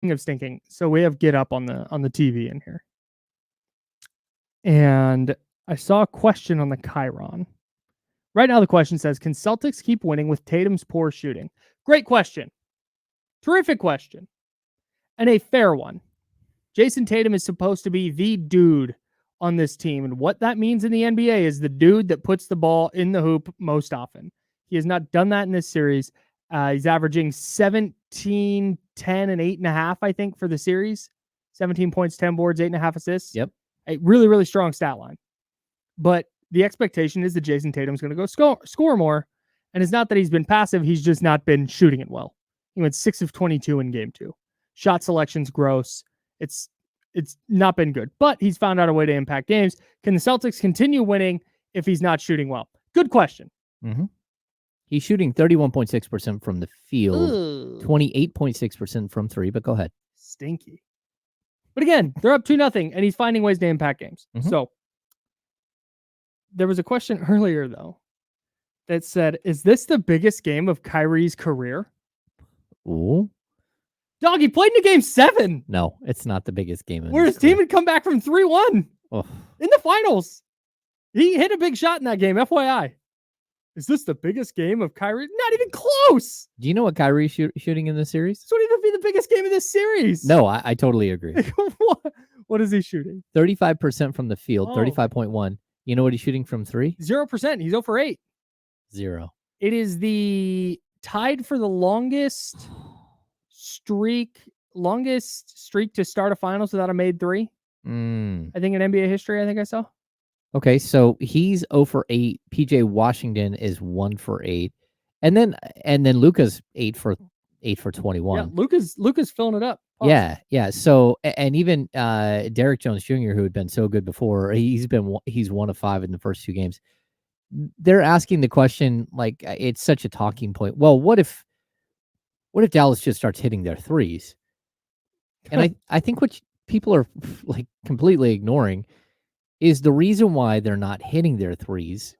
of stinking, so we have Get Up on the TV in here, and I saw a question on the Chiron. Right now, the question says, "Can Celtics keep winning with Tatum's poor shooting?" Great question, terrific question, and a fair one. Jason Tatum is supposed to be the dude on this team, and what that means in the NBA is the dude that puts the ball in the hoop most often. He has not done that in this series. He's averaging 17, 10, and 8.5, I think, for the series. 17 points, 10 boards, 8.5 assists. Yep. A really, really strong stat line. But the expectation is that Jason Tatum's going to go score more. And it's not that he's been passive. He's just not been shooting it well. He went 6 of 22 in game 2. Shot selection's gross. It's not been good. But he's found out a way to impact games. Can the Celtics continue winning if he's not shooting well? Good question. Mm-hmm. He's shooting 31.6% from the field, 28.6% from 3, but go ahead. Stinky. But again, they're up 2-0, and he's finding ways to impact games. Mm-hmm. So there was a question earlier, though, that said, is this the biggest game of Kyrie's career? Ooh. Dog, he played in Game 7. No, it's not the biggest game. Where his team had come back from 3-1 in the finals. He hit a big shot in that game, FYI. Is this the biggest game of Kyrie? Not even close. Do you know what Kyrie's shooting in this series? This would even be the biggest game of this series. No, I totally agree. What is he shooting? 35% from the field, 35.1. You know what he's shooting from 3? 0%. He's 0 for 8. 0. It is the tied for the longest streak to start a finals without a made 3. I think in NBA history, I think I saw. Okay, so he's 0 for 8. PJ Washington is 1 for 8. And then Luka's 8 for 21. Yeah, Luka's filling it up. Awesome. Yeah. So, and even Derek Jones Jr., who had been so good before, he's 1 of 5 in the first 2 games. They're asking the question, like, it's such a talking point. Well, what if Dallas just starts hitting their threes? And I think what people are like completely ignoring is the reason why they're not hitting their threes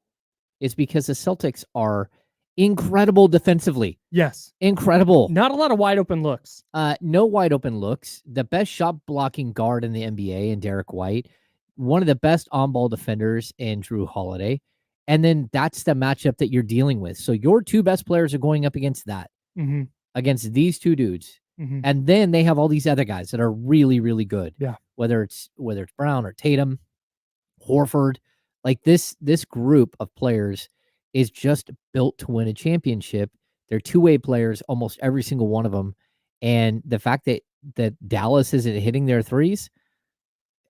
is because the Celtics are incredible defensively. Yes. Incredible. Not a lot of wide open looks. No wide open looks. The best shot blocking guard in the NBA in Derek White. One of the best on-ball defenders in Drew Holiday. And then that's the matchup that you're dealing with. So your 2 best players are going up against that. Mm-hmm. Against these 2 dudes. Mm-hmm. And then they have all these other guys that are really, really good. Yeah. Whether it's Brown or Tatum, Horford, like this group of players is just built to win a championship. They're 2-way players, almost every single one of them. And the fact that Dallas isn't hitting their threes,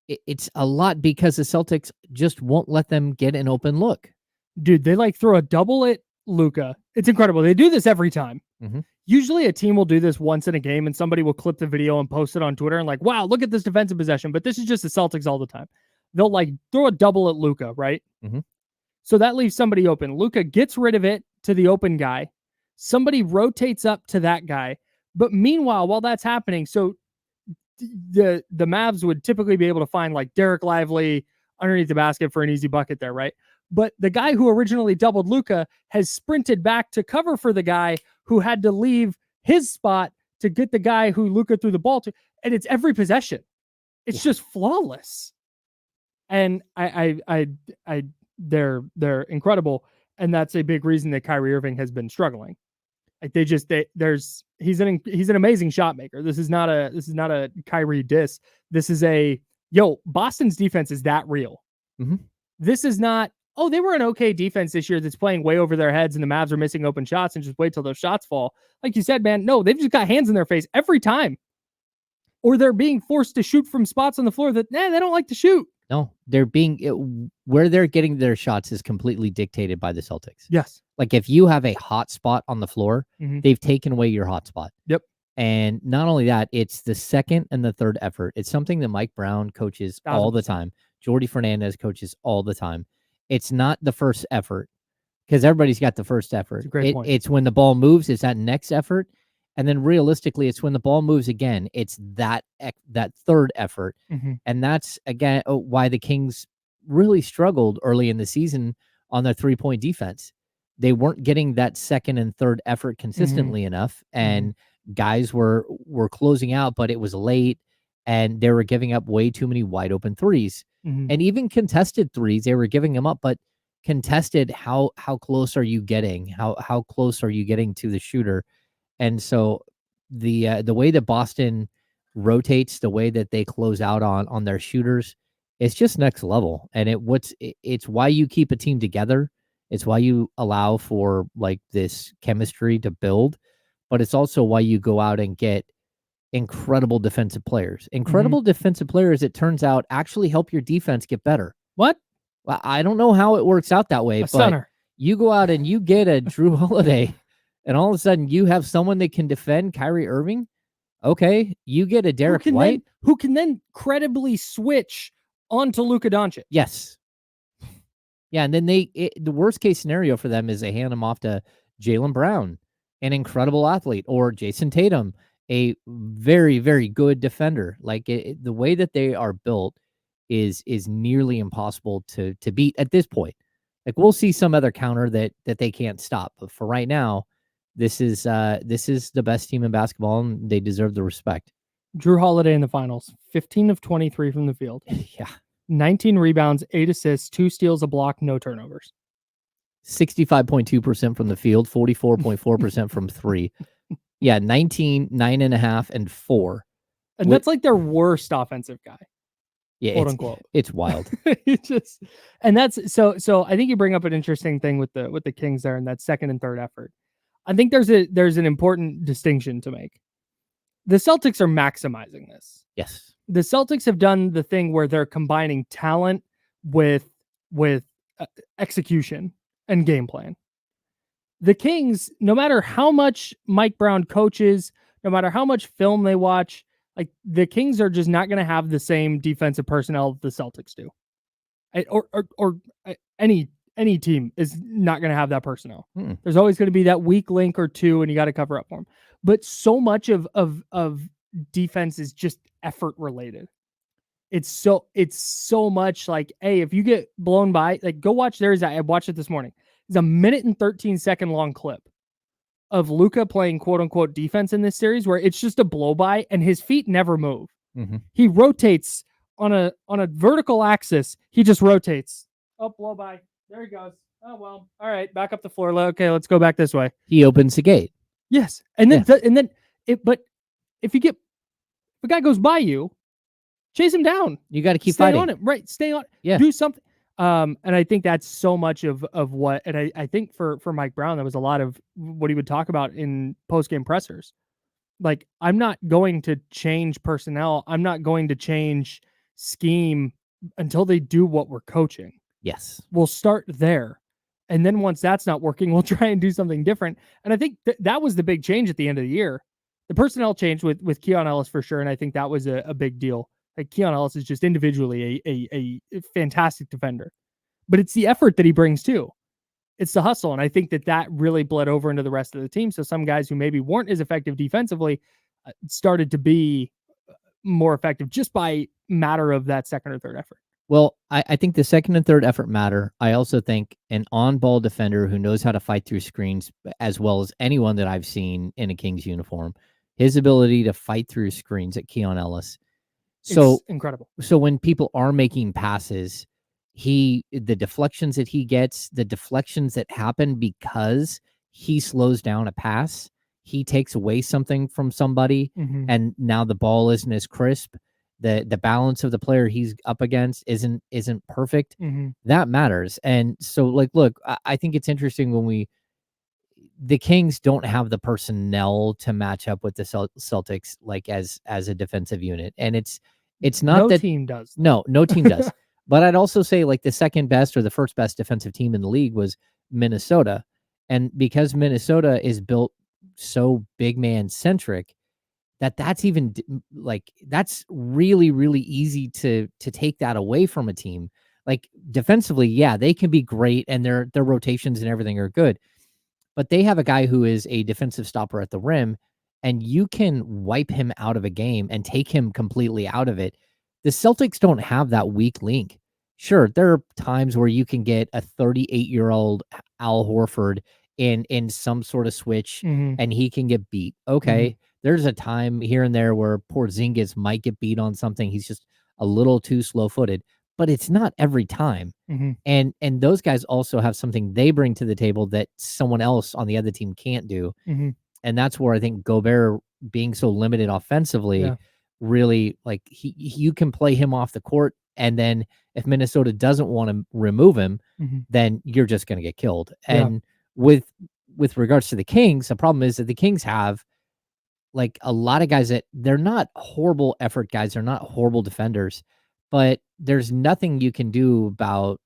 it's a lot because the Celtics just won't let them get an open look. Dude, they like throw a double at Luka. It's incredible. They do this every time. Mm-hmm. Usually a team will do this once in a game and somebody will clip the video and post it on Twitter and like, wow, look at this defensive possession. But this is just the Celtics all the time. They'll like throw a double at Luka, right? Mm-hmm. So that leaves somebody open. Luka gets rid of it to the open guy. Somebody rotates up to that guy. But meanwhile, while that's happening, so the Mavs would typically be able to find like Derek Lively underneath the basket for an easy bucket there, right? But the guy who originally doubled Luka has sprinted back to cover for the guy who had to leave his spot to get the guy who Luka threw the ball to. And it's every possession. It's just flawless. And they're incredible. And that's a big reason that Kyrie Irving has been struggling. Like he's an amazing shot maker. This is not a Kyrie diss. This is Boston's defense is that real. Mm-hmm. This is not, they were an okay defense this year that's playing way over their heads and the Mavs are missing open shots and just wait till those shots fall. Like you said, man, no, they've just got hands in their face every time. Or they're being forced to shoot from spots on the floor that they don't like to shoot. No, where they're getting their shots is completely dictated by the Celtics. Yes. Like if you have a hot spot on the floor, mm-hmm. they've taken away your hot spot. Yep. And not only that, it's the second and the third effort. It's something that Mike Brown coaches 1,000%. all the time. Jordy Fernandez coaches all the time. It's not the first effort because everybody's got the first effort. That's a great point. It's when the ball moves, it's that next effort. And then realistically, it's when the ball moves again. It's that third effort. Mm-hmm. And that's, again, why the Kings really struggled early in the season on their 3-point defense. They weren't getting that second and third effort consistently enough. And guys were closing out, but it was late, and they were giving up way too many wide open threes. And even contested threes, they were giving them up, but contested, how close are you getting? How close are you getting to the shooter? And so the way that Boston rotates, the way that they close out on their shooters, it's just next level. And it's why you keep a team together. It's why you allow for like this chemistry to build, but it's also why you go out and get incredible defensive players. Incredible defensive players, it turns out, actually help your defense get better. What? Well, I don't know how it works out that way, A but stunner. you go out and you get a Drew Holiday, and all of a sudden you have someone that can defend Kyrie Irving. Okay, you get a Derek White, who can then credibly switch onto Luka Doncic. Yes. Yeah, and then the worst case scenario for them is they hand him off to Jaylen Brown, an incredible athlete, or Jason Tatum, a very, very good defender. Like the way that they are built is nearly impossible to beat at this point. Like we'll see some other counter that they can't stop, but for right now, this is the best team in basketball, and they deserve the respect. Drew Holiday in the finals, 15 of 23 from the field. Yeah. 19 rebounds, 8 assists, 2 steals, a block, no turnovers. 65.2% from the field, 44.4% from three. Yeah, 19, 9.5, and 4. And that's like their worst offensive guy. Yeah, quote unquote. It's wild. That's so I think you bring up an interesting thing with the Kings there in that second and third effort. I think there's an important distinction to make. The Celtics are maximizing this. Yes. The Celtics have done the thing where they're combining talent with execution and game plan. The Kings, no matter how much Mike Brown coaches, no matter how much film they watch, like the Kings are just not going to have the same defensive personnel the Celtics do. Or any team is not going to have that personnel. There's always going to be that weak link or two, and you got to cover up for them. But so much of defense is just effort related. It's so much like, hey, if you get blown by, like go watch. I watched it this morning. It's a 1 and 13-second long clip of Luka playing quote unquote defense in this series where it's just a blow by and his feet never move. He rotates on a vertical axis. He just rotates. Oh, blow by. There he goes. Oh, well, all right. Back up the floor. Okay, let's go back this way. He opens the gate. Yes. And then, but if a guy goes by you, chase him down. You got to keep stay fighting on it. Right. Stay on. Yeah. Do something. And I think that's so much of what, and I think for Mike Brown, that was a lot of what he would talk about in post-game pressers. Like, I'm not going to change personnel. I'm not going to change scheme until they do what we're coaching. Yes. We'll start there. And then once that's not working, we'll try and do something different. And I think that was the big change at the end of the year. The personnel changed with Keon Ellis for sure. And I think that was a big deal. Like Keon Ellis is just individually a fantastic defender, but it's the effort that he brings too. It's the hustle. And I think that really bled over into the rest of the team. So some guys who maybe weren't as effective defensively started to be more effective just by matter of that second or third effort. Well, I think the second and third effort matter. I also think an on-ball defender who knows how to fight through screens as well as anyone that I've seen in a Kings uniform, his ability to fight through screens at Keon Ellis. So it's incredible. So when people are making passes, the deflections that he gets, the deflections that happen because he slows down a pass, he takes away something from somebody, and now the ball isn't as crisp. The balance of the player he's up against isn't perfect. That matters. And so, like, look, I think it's interesting when the Kings don't have the personnel to match up with the Celtics, like as a defensive unit. And it's not no that team does. No team does. But I'd also say like the second best or the first best defensive team in the league was Minnesota. And because Minnesota is built so big man centric, that's even like, that's really, really easy to take that away from a team. Like defensively, yeah, they can be great and their rotations and everything are good. But they have a guy who is a defensive stopper at the rim, and you can wipe him out of a game and take him completely out of it. The Celtics don't have that weak link. Sure, there are times where you can get a 38-year-old Al Horford in some sort of switch and he can get beat. Okay, There's a time here and there where Porzingis might get beat on something. He's just a little too slow-footed, but it's not every time. Mhm. And those guys also have something they bring to the table that someone else on the other team can't do. Mhm. And that's where I think Gobert being so limited offensively Yeah. really, like, you can play him off the court, and then if Minnesota doesn't want to remove him, Mhm. then you're just going to get killed. Yeah. And with regards to the Kings, the problem is that the Kings have like a lot of guys that they're not horrible effort guys, they're not horrible defenders, but there's nothing you can do about,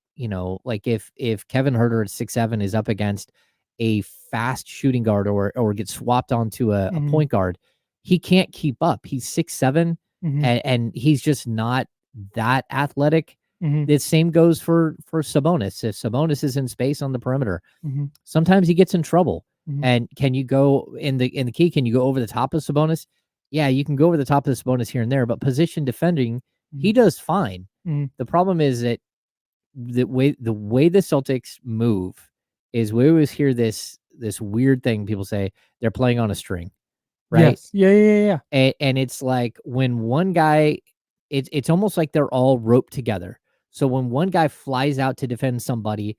like if Kevin Huerter at 6'7" is up against a fast shooting guard or gets swapped onto a Mhm. point guard, he can't keep up. He's 6'7", Mhm. and he's just not that athletic. Mhm. The same goes for Sabonis. If Sabonis is in space on the perimeter, Mhm. sometimes he gets in trouble. Mhm. And can you go in the key? Can you go over the top of Sabonis? Yeah, you can go over the top of Sabonis here and there, but position defending, he Mhm. does fine. Mhm. The problem is that the way the Celtics move is we always hear this weird thing people say they're playing on a string, right? Yes. Yeah. And it's like when one guy, it's almost like they're all roped together. So when one guy flies out to defend somebody,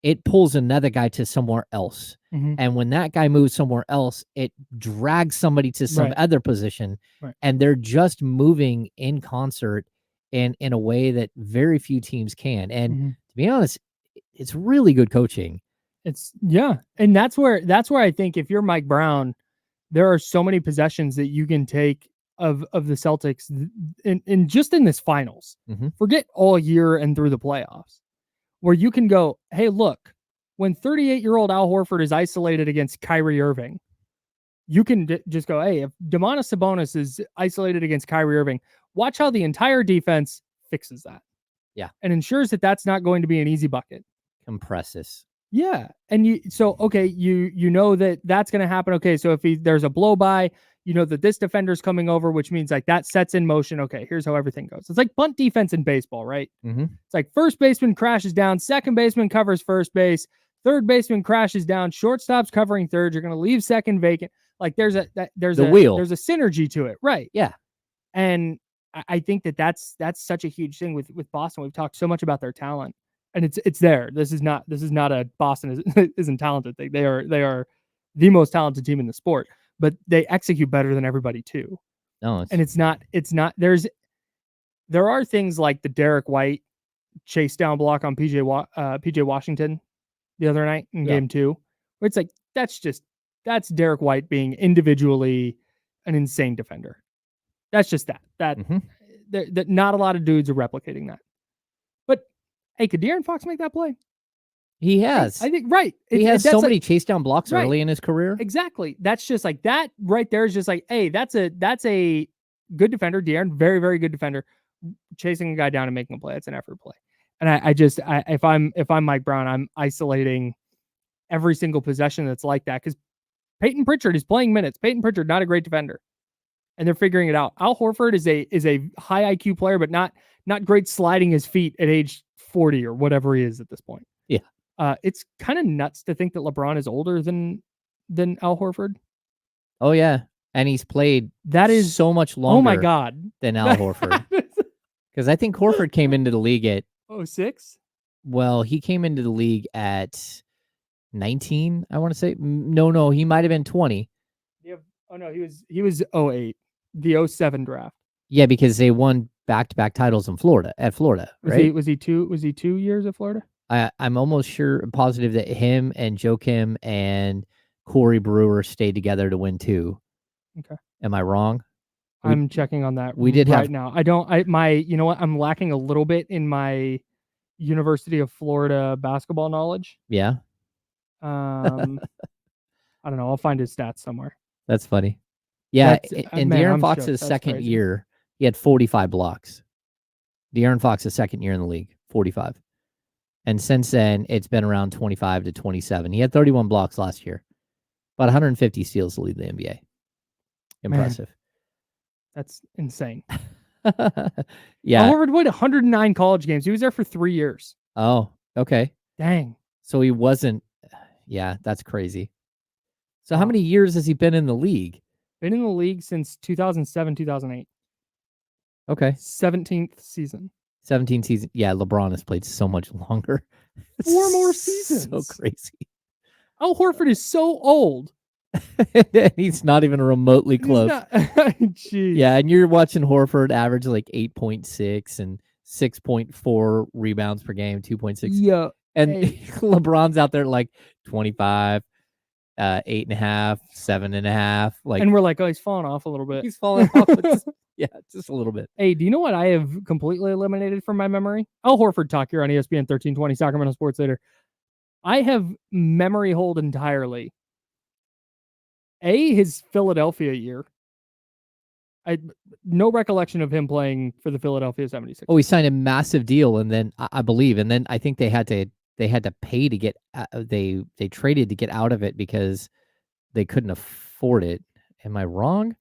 it pulls another guy to somewhere else. Mhm. And when that guy moves somewhere else, it drags somebody to some Right. other position. Right. And they're just moving in concert in a way that very few teams can. And Mhm. to be honest, it's really good coaching. And that's where I think if you're Mike Brown, there are so many possessions that you can take of the Celtics in just in this finals. Mm-hmm. Forget all year and through the playoffs, where you can go, hey, look, when 38-year-old Al Horford is isolated against Kyrie Irving, you can just go, hey, if Domantas Sabonis is isolated against Kyrie Irving, watch how the entire defense fixes that. Yeah. And ensures that that's not going to be an easy bucket. Compresses. Yeah. And you know that that's going to happen. Okay. So if there's a blow by, you know that this defender's coming over, which means like that sets in motion. Okay, here's how everything goes. It's like bunt defense in baseball, right? Mm-hmm. It's like first baseman crashes down, second baseman covers first base, third baseman crashes down, shortstop's covering third. You're going to leave second vacant. Like there's a synergy to it, right? Yeah. And I think that's such a huge thing with Boston. We've talked so much about their talent, and it's there. This is not a Boston isn't talented thing. They are the most talented team in the sport, but they execute better than everybody too. No, and it's not. There are things like the Derek White chase down block on PJ Washington the other night in game 2, where it's like that's Derek White being individually an insane defender. That's just that not a lot of dudes are replicating that. But hey, could De'Aaron Fox make that play? He has. I think right. He has so many chase down blocks early in his career. Exactly. That's just like that right there is just like, hey, that's a good defender. De'Aaron, very, very good defender, chasing a guy down and making a play. It's an effort play. And if I'm Mike Brown, I'm isolating every single possession that's like that, because Peyton Pritchard is playing minutes. Peyton Pritchard, not a great defender, and they're figuring it out. Al Horford is a high IQ player, but not great sliding his feet at age 40 or whatever he is at this point. Yeah. It's kind of nuts to think that LeBron is older than Al Horford. Oh yeah, and he's played so much longer. Oh my God, than Al Horford. Because I think Horford came into the league at 06. Well, he came into the league at 19. I want to say no, he might have been 20. Oh no, he was 08, the 07 draft. Yeah, because they won back-to-back titles in Florida, right? Was he 2 years at Florida? I'm almost positive that him and Joakim and Corey Brewer stayed together to win 2. Okay. Am I wrong? I'm checking on that now. You know what? I'm lacking a little bit in my University of Florida basketball knowledge. Yeah. I don't know. I'll find his stats somewhere. That's funny. Yeah, in De'Aaron Fox's second year, he had 45 blocks. De'Aaron Fox's second year in the league, 45. And since then, it's been around 25 to 27. He had 31 blocks last year, about 150 steals to lead the NBA. Impressive. Man, that's insane. Yeah. Al Horford played 109 college games. He was there for 3 years. Oh, okay. Dang. So he wasn't. Yeah, that's crazy. So how many years has he been in the league? Been in the league since 2007, 2008. Okay. 17th season. 17 season. Yeah, LeBron has played so much longer. 4 more So seasons. crazy. Al Horford is so old. He's not even remotely close. Jeez. Yeah, and you're watching Horford average like 8.6 and 6.4 rebounds per game, 2.6. Yeah. And Hey. LeBron's out there like 25, 8.5, 7.5. Like, and we're like, oh, he's falling off a little bit. he's falling off. Just a little bit. Hey, do you know what I have completely eliminated from my memory? Al Horford talk here on ESPN 1320 Sacramento Sports Leader. I have memory hold entirely. His Philadelphia year. No recollection of him playing for the Philadelphia 76ers. Oh, he signed a massive deal, and then I believe, and then I think they had to pay to get they traded to get out of it because they couldn't afford it. Am I wrong?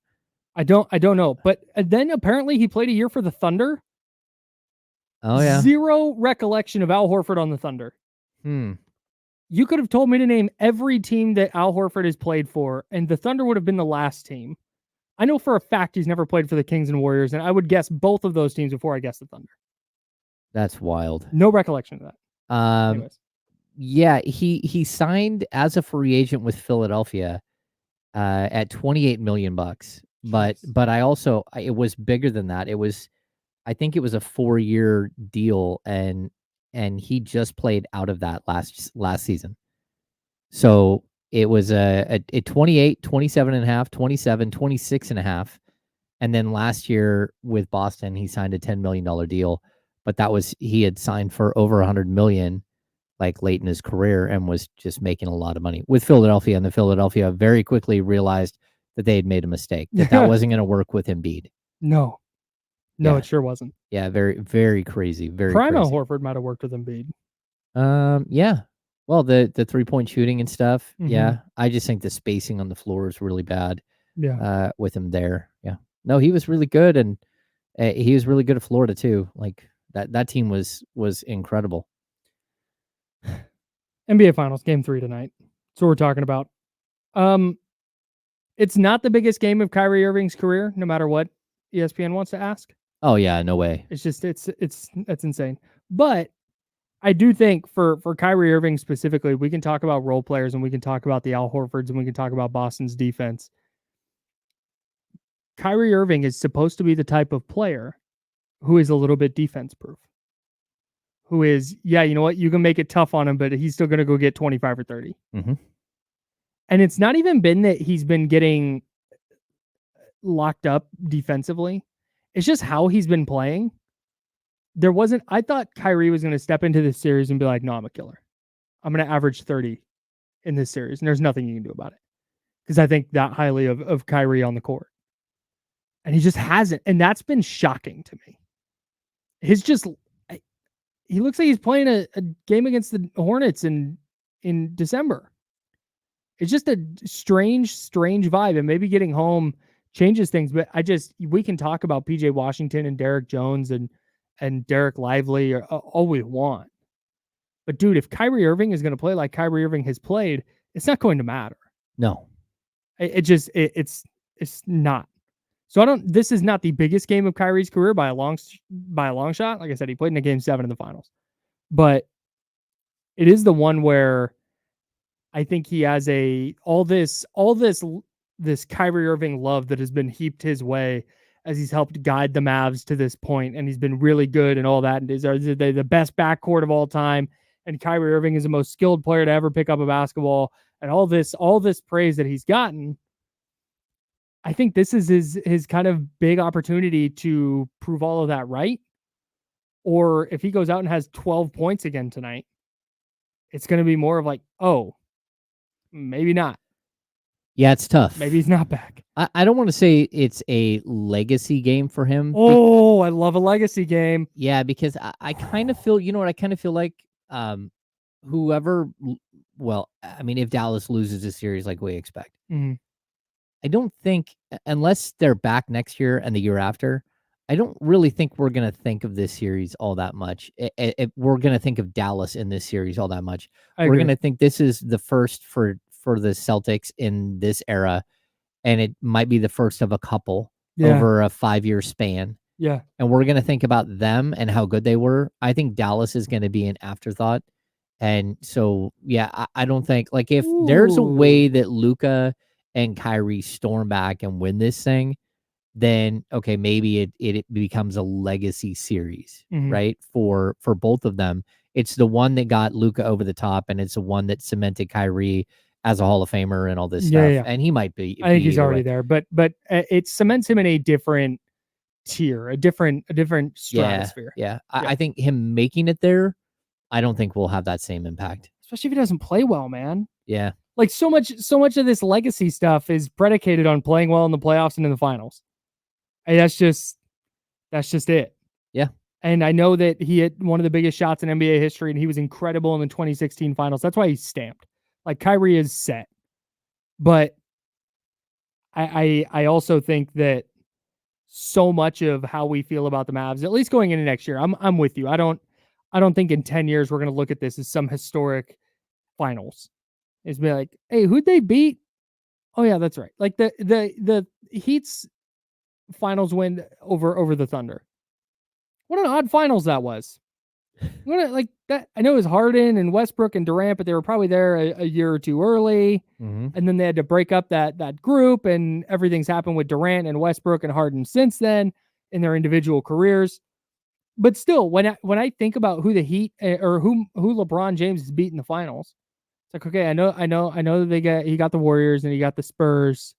I don't know. But then apparently he played a year for the Thunder. Oh yeah. Zero recollection of Al Horford on the Thunder. You could have told me to name every team that Al Horford has played for, and the Thunder would have been the last team. I know for a fact he's never played for the Kings and Warriors, and I would guess both of those teams before I guess the Thunder. That's wild. No recollection of that. Anyways. Yeah, he signed as a free agent with Philadelphia at $28 million. But it was bigger than that. I think it was a 4-year deal, and he just played out of that last season. So it was a 28, 27 and a half, 27, 26 and a half. And then last year with Boston, he signed a $10 million deal, but he had signed for over $100 million like late in his career and was just making a lot of money with Philadelphia. And the Philadelphia very quickly realized that they had made a mistake, that wasn't going to work with Embiid. No, it sure wasn't. Yeah, very, very crazy. Very Prime crazy. Horford might have worked with Embiid. Yeah. Well, the 3-point shooting and stuff. Mhm. Yeah. I just think the spacing on the floor is really bad. Yeah. With him there. Yeah. No, he was really good, and he was really good at Florida too. Like that team was incredible. NBA Finals, Game 3 tonight. That's what we're talking about. It's not the biggest game of Kyrie Irving's career, no matter what ESPN wants to ask. Oh yeah, no way. It's just it's insane. But I do think for Kyrie Irving specifically, we can talk about role players and we can talk about the Al Horfords and we can talk about Boston's defense. Kyrie Irving is supposed to be the type of player who is a little bit defense proof. Who is, yeah, you know what? You can make it tough on him, but he's still going to go get 25 or 30. Mm-hmm. And it's not even been that he's been getting locked up defensively. It's just how he's been playing. I thought Kyrie was going to step into this series and be like, no, I'm a killer. I'm going to average 30 in this series. And there's nothing you can do about it. Because I think that highly of Kyrie on the court. And he just hasn't. And that's been shocking to me. He looks like he's playing a game against the Hornets in December. It's just a strange vibe. And maybe getting home changes things. But we can talk about PJ Washington and Derek Jones and Derek Lively all we want. But dude, if Kyrie Irving is going to play like Kyrie Irving has played, it's not going to matter. No. It's not. So this is not the biggest game of Kyrie's career by a long shot. Like I said, he played in a Game 7 in the finals. But it is the one where I think he has all this Kyrie Irving love that has been heaped his way as he's helped guide the Mavs to this point, and he's been really good and all that. And are they the best backcourt of all time? And Kyrie Irving is the most skilled player to ever pick up a basketball, and all this praise that he's gotten. I think this is his kind of big opportunity to prove all of that right. Or if he goes out and has 12 points again tonight, it's going to be more of like, oh, maybe not. Yeah, it's tough. Maybe he's not back. I don't want to say it's a legacy game for him. Oh, I love a legacy game. Yeah, because I kind of feel, you know what, I kind of feel like whoever, well, I mean, if Dallas loses this series like we expect, I don't think, unless they're back next year and the year after, I don't really think we're going to think of this series all that much. We're going to think of Dallas in this series all that much. We're going to think this is the first for the Celtics in this era, and it might be the first of a couple Yeah. over a 5-year span. Yeah. And we're going to think about them and how good they were. I think Dallas is going to be an afterthought. And so, yeah, I don't think, like, if there's a way Ooh. that Luka and Kyrie storm back and win this thing, then okay, maybe it becomes a legacy series, Mhm. right? For both of them. It's the one that got Luka over the top, and it's the one that cemented Kyrie as a Hall of Famer and all this Yeah, stuff. yeah. And he might be I think he's either already way. there, but it cements him in a different tier, a different Yeah, stratosphere. yeah. Yeah. I think him making it there, I don't think will have that same impact. Especially if he doesn't play well, man. Yeah. Like so much of this legacy stuff is predicated on playing well in the playoffs and in the finals. And that's just it. Yeah. And I know that he hit one of the biggest shots in NBA history, and he was incredible in the 2016 finals. That's why he's stamped. Like Kyrie is set. But I also think that so much of how we feel about the Mavs, at least going into next year, I'm with you. I don't think in 10 years we're gonna look at this as some historic finals. It's be like, hey, who'd they beat? Oh yeah, that's right. Like the Heat's finals win over the Thunder. What an odd finals that was. Like that, I know it was Harden and Westbrook and Durant, but they were probably there a year or two early, Mhm. and then they had to break up that group, and everything's happened with Durant and Westbrook and Harden since then in their individual careers. But still, when I think about who the Heat or who LeBron James has beat in the finals, it's like, okay, I know that he got the Warriors and he got the Spurs.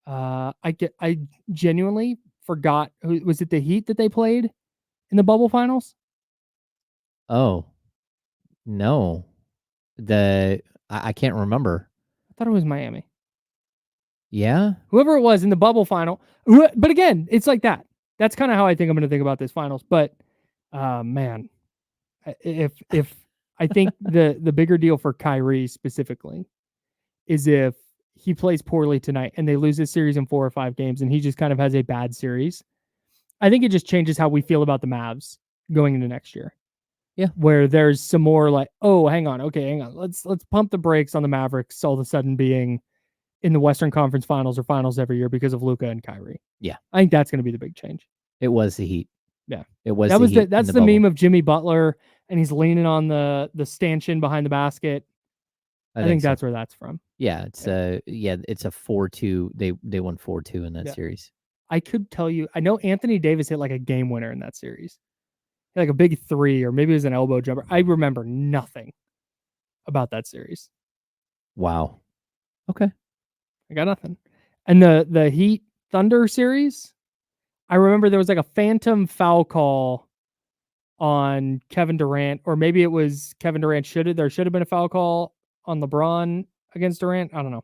I genuinely forgot who was it, the Heat that they played in the bubble finals? Oh, no. I can't remember. I thought it was Miami. Yeah? Whoever it was in the bubble final. But again, it's like that. That's kind of how I think I'm going to think about this finals. But man, if I think the bigger deal for Kyrie specifically is if he plays poorly tonight and they lose this series in 4 or 5 games and he just kind of has a bad series, I think it just changes how we feel about the Mavs going into next year. Yeah. Where there's some more like, oh, hang on. Let's pump the brakes on the Mavericks all of a sudden being in the Western Conference Finals or Finals every year because of Luka and Kyrie. Yeah. I think that's going to be the big change. It was the Heat. Yeah. It was the Heat. That's the meme of Jimmy Butler and he's leaning on the stanchion behind the basket. I think so. that's where that's from. Yeah, it's it's a 4-2. They won 4-2 in that series. I could tell you, I know Anthony Davis hit like a game winner in that series. Like a big 3, or maybe it was an elbow jumper. I remember nothing about that series. Wow. Okay. I got nothing. And the Heat Thunder series, I remember there was like a phantom foul call on Kevin Durant, or maybe it was Kevin Durant there should have been a foul call on LeBron against Durant. I don't know.